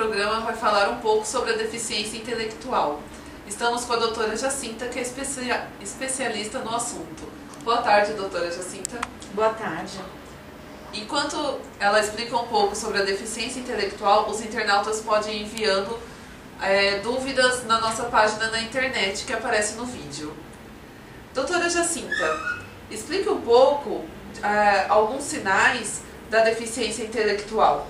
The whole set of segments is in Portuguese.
programa vai falar um pouco sobre a deficiência intelectual. Estamos com a doutora Jacinta, que é especialista no assunto. Boa tarde, doutora Jacinta. Boa tarde. Enquanto ela explica um pouco sobre a deficiência intelectual, os internautas podem ir enviando dúvidas na nossa página na internet, que aparece no vídeo. Doutora Jacinta, explique um pouco alguns sinais da deficiência intelectual.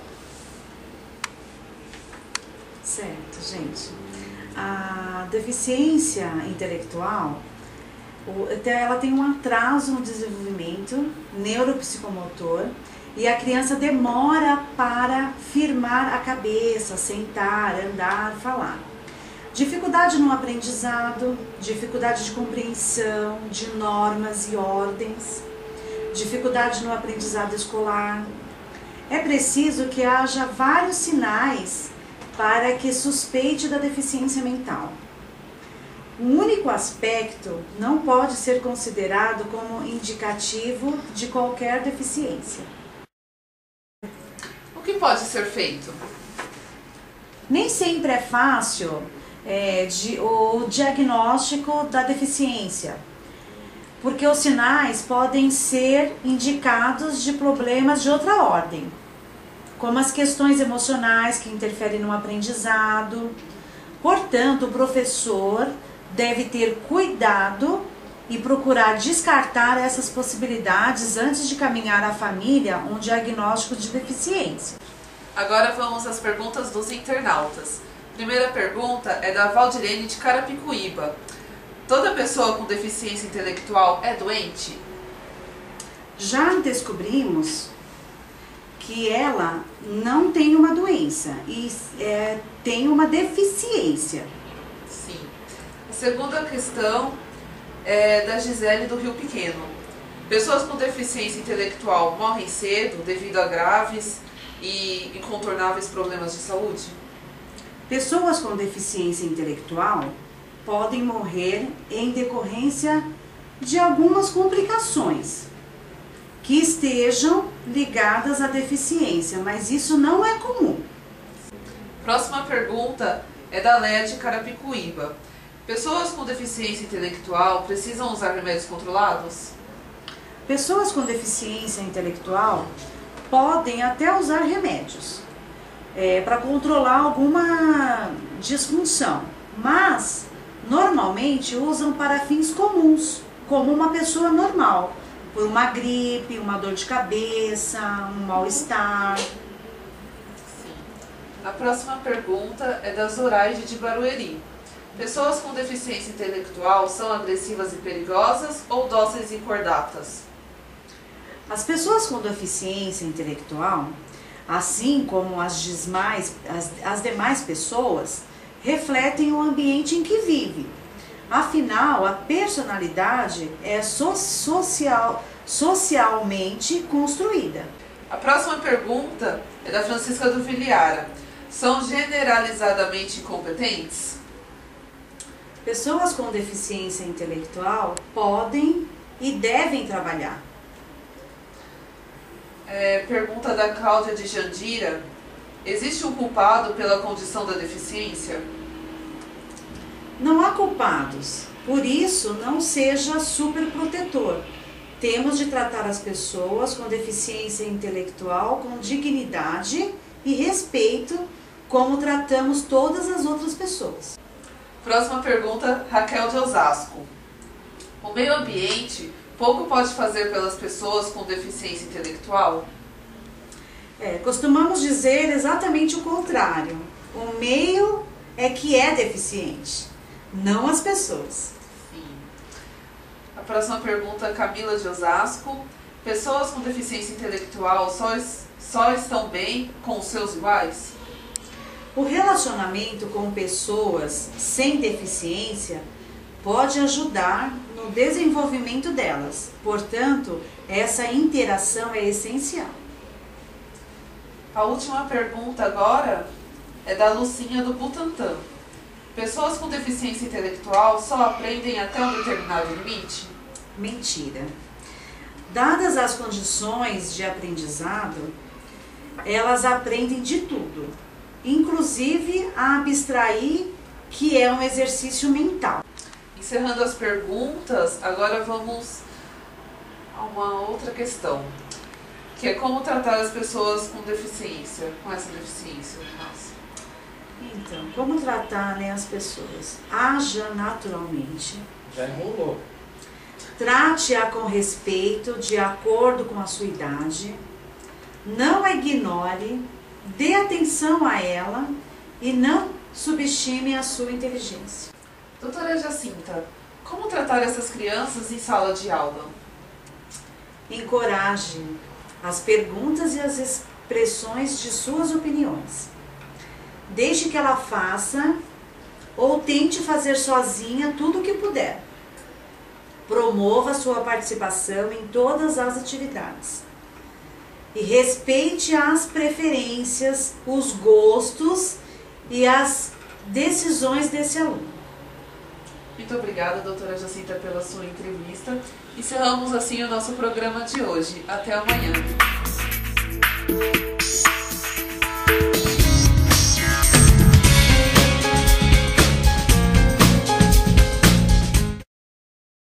Certo, gente. A deficiência intelectual, ela tem um atraso no desenvolvimento neuropsicomotor e a criança demora para firmar a cabeça, sentar, andar, falar. Dificuldade no aprendizado, dificuldade de compreensão de normas e ordens, dificuldade no aprendizado escolar. É preciso que haja vários sinais para que suspeite da deficiência mental. Um único aspecto não pode ser considerado como indicativo de qualquer deficiência. O que pode ser feito? Nem sempre é fácil o diagnóstico da deficiência, porque os sinais podem ser indicados de problemas de outra ordem, como as questões emocionais que interferem no aprendizado. Portanto, o professor deve ter cuidado e procurar descartar essas possibilidades antes de caminhar à família um diagnóstico de deficiência. Agora vamos às perguntas dos internautas. Primeira pergunta é da Valdirene de Carapicuíba. Toda pessoa com deficiência intelectual é doente? Já descobrimos que ela não tem uma doença e tem uma deficiência. Sim. A segunda questão é da Gisele do Rio Pequeno. Pessoas com deficiência intelectual morrem cedo devido a graves e incontornáveis problemas de saúde? Pessoas com deficiência intelectual podem morrer em decorrência de algumas complicações que estejam ligadas à deficiência, mas isso não é comum. Próxima pergunta é da Léa de Carapicuíba. Pessoas com deficiência intelectual precisam usar remédios controlados? Pessoas com deficiência intelectual podem até usar remédios para controlar alguma disfunção, mas normalmente usam para fins comuns, como uma pessoa normal, por uma gripe, uma dor de cabeça, um mal-estar. A próxima pergunta é da Zoraide de Barueri. Pessoas com deficiência intelectual são agressivas e perigosas ou dóceis e cordatas? As pessoas com deficiência intelectual, assim como as demais pessoas, refletem o ambiente em que vivem. Afinal, a personalidade é socialmente construída. A próxima pergunta é da Francisca do Viliara. São generalizadamente incompetentes? Pessoas com deficiência intelectual podem e devem trabalhar. Pergunta da Cláudia de Jandira. Existe um culpado pela condição da deficiência? Não há culpados, por isso não seja superprotetor. Temos de tratar as pessoas com deficiência intelectual com dignidade e respeito, como tratamos todas as outras pessoas. Próxima pergunta, Raquel de Osasco. O meio ambiente pouco pode fazer pelas pessoas com deficiência intelectual? Costumamos dizer exatamente o contrário. O meio é que é deficiente, não as pessoas. Sim. A próxima pergunta, Camila de Osasco. Pessoas com deficiência intelectual só estão bem com os seus iguais? O relacionamento com pessoas sem deficiência pode ajudar no desenvolvimento delas. Portanto, essa interação é essencial. A última pergunta agora é da Lucinha do Butantã. Pessoas com deficiência intelectual só aprendem até um determinado limite? Mentira. Dadas as condições de aprendizado, elas aprendem de tudo inclusive a abstrair, que é um exercício mental. Encerrando as perguntas, agora vamos a uma outra questão, que é como tratar as pessoas com deficiência, com essa deficiência. Nossa. Então, como tratar, né, as pessoas? Haja naturalmente. Já enrolou. Trate-a com respeito, de acordo com a sua idade. Não a ignore, dê atenção a ela e não subestime a sua inteligência. Doutora Jacinta, como tratar essas crianças em sala de aula? Encoraje as perguntas e as expressões de suas opiniões. Deixe que ela faça ou tente fazer sozinha tudo o que puder. Promova sua participação em todas as atividades. E respeite as preferências, os gostos e as decisões desse aluno. Muito obrigada, doutora Jacinta, pela sua entrevista. Encerramos assim o nosso programa de hoje. Até amanhã.